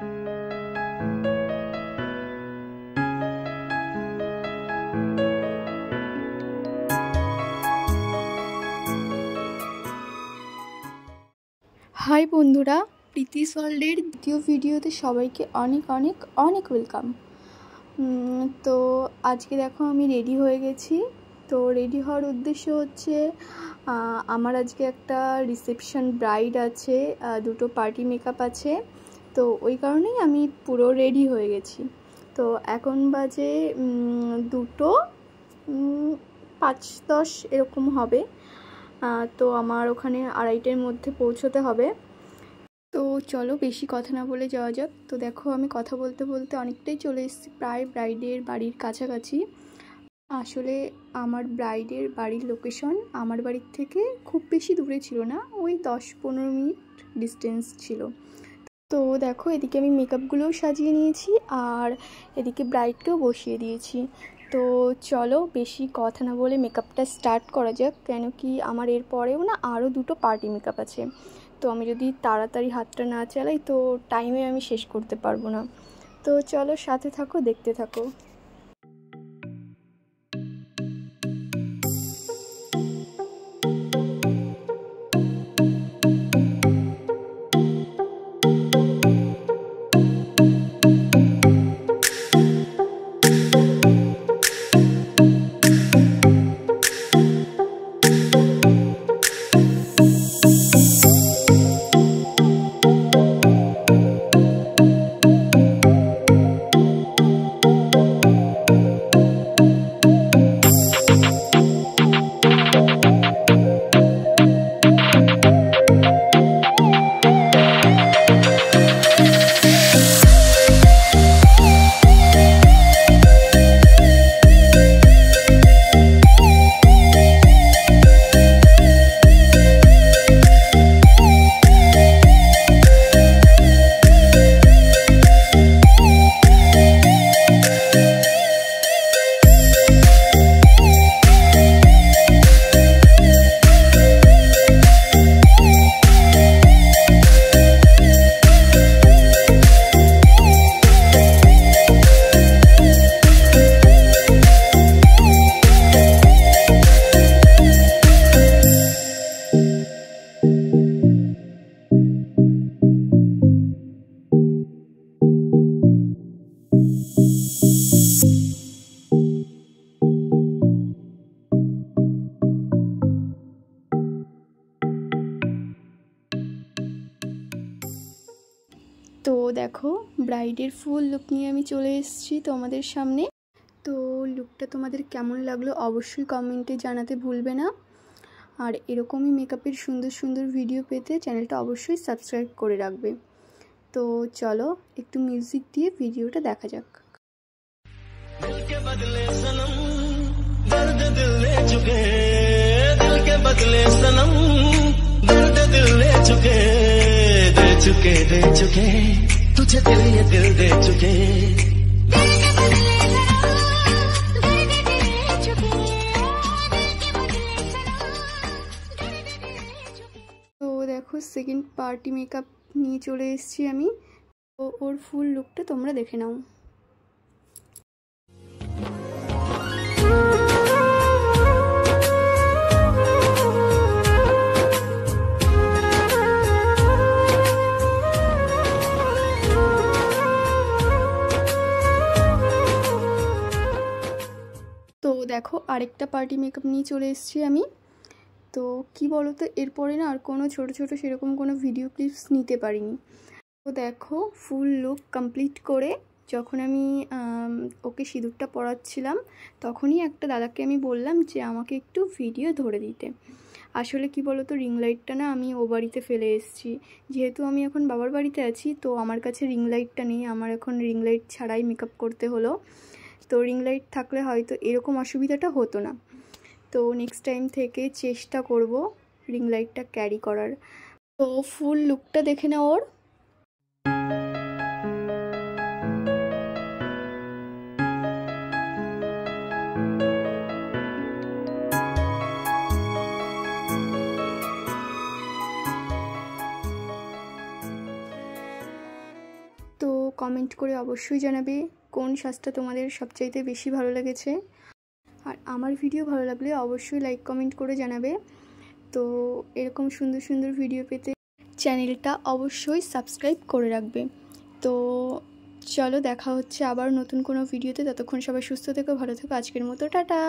High বন্ধুরা, প্রীতিস ওয়ার্ল্ডের দ্বিতীয় ভিডিওতে সবাইকে অনেক অনেক অনেক ওয়েলকাম। তো আজকে দেখো আমি রেডি হয়ে গেছি। তো রেডি হওয়ার উদ্দেশ্য হচ্ছে আমার আজকে একটা রিসেপশন ব্রাইড আছে, দুটো পার্টি মেকআপ আছে। তো ওই কারণেই আমি পুরো রেডি হয়ে গেছি। তো এখন বাজে 2:05-10 এরকম হবে। তো আমার ওখানে 2:30টার মধ্যে পৌঁছতে হবে। তো চলো বেশি কথা না বলে যাওয়া যাক। তো দেখো আমি কথা বলতে বলতে অনেকটাই চলে এসেছি, প্রায় ব্রাইডের বাড়ির কাছাকাছি। আসলে আমার ব্রাইডের বাড়ির লোকেশন আমার বাড়ির থেকে খুব বেশি দূরে ছিল না, ওই 10-15 মিনিট ডিস্টেন্স ছিল। তো দেখো এদিকে আমি মেকআপগুলোও সাজিয়ে নিয়েছি আর এদিকে ব্রাইডকেও বসিয়ে দিয়েছি। তো চলো বেশি কথা না বলে মেকআপটা স্টার্ট করা যাক, কেন কি আমার এরপরেও না আরও দুটো পার্টি মেকআপ আছে। তো আমি যদি তাড়াতাড়ি হাতটা না চালাই তো টাইমে আমি শেষ করতে পারবো না। তো চলো সাথে থাকো, দেখতে থাকো। তো দেখো ব্রাইডের ফুল লুক নিয়ে আমি চলে এসেছি তোমাদের সামনে। তো লুকটা তোমাদের কেমন লাগলো অবশ্যই কমেন্টে জানাতে ভুলবে না। আর এরকমই মেকআপের সুন্দর সুন্দর ভিডিও পেতে চ্যানেলটা অবশ্যই সাবস্ক্রাইব করে রাখবে। তো চলো একটু মিউজিক দিয়ে ভিডিওটা দেখা যাক। दिल के बदले सनम दर्द दिल ले चुके, दिल के बदले सनम दर्द दिल ले चुके, दे चुके दे चुके तुझे दिल ये दिल दे चुके। তো দেখো সেকেন্ড পার্টি মেকআপ নিয়ে চলে এসেছি আমি। তো ওর ফুল লুকটা তোমরা দেখে নাও। তো দেখো আরেকটা পার্টি মেকআপ নিয়ে চলে এসেছি আমি। তো কি বলো তো, এরপরে না আর কোনো ছোট ছোট সেরকম কোনো ভিডিও ক্লিপস নিতে পারিনি। তো দেখো ফুল লুক কমপ্লিট করে যখন আমি ওকে সিঁদুরটা পরাচ্ছিলাম তখনই একটা দাদাকে আমি বললাম যে আমাকে একটু ভিডিও ধরে দিতে। আসলে কি বলো তো, রিং লাইটটা না আমি ও বাড়িতে ফেলে এসেছি। যেহেতু আমি এখন বাবার বাড়িতে আছি তো আমার কাছে রিং লাইটটা নেই, আমার এখন রিং লাইট ছাড়াই মেকআপ করতে হলো। তো রিং লাইট থাকলে হয়তো এরকম অসুবিধাটা হতো না। তো নেক্সট টাইম থেকে চেষ্টা করব রিং লাইটটা ক্যারি করার। তো ফুল লুকটা দেখে নাও ওর। তো কমেন্ট করে অবশ্যই জানাবে কোন সাজটা তোমাদের সবচাইতে বেশি ভালো লেগেছে। আর আমার ভিডিও ভালো লাগলে অবশ্যই লাইক কমেন্ট করে জানাবে। তো এরকম সুন্দর সুন্দর ভিডিও পেতে চ্যানেলটা অবশ্যই সাবস্ক্রাইব করে রাখবে। তো চলো দেখা হচ্ছে আবার নতুন কোনো ভিডিওতে। ততক্ষণ সবাই সুস্থ থেকো, ভালো থেকো। আজকের মতো টাটা।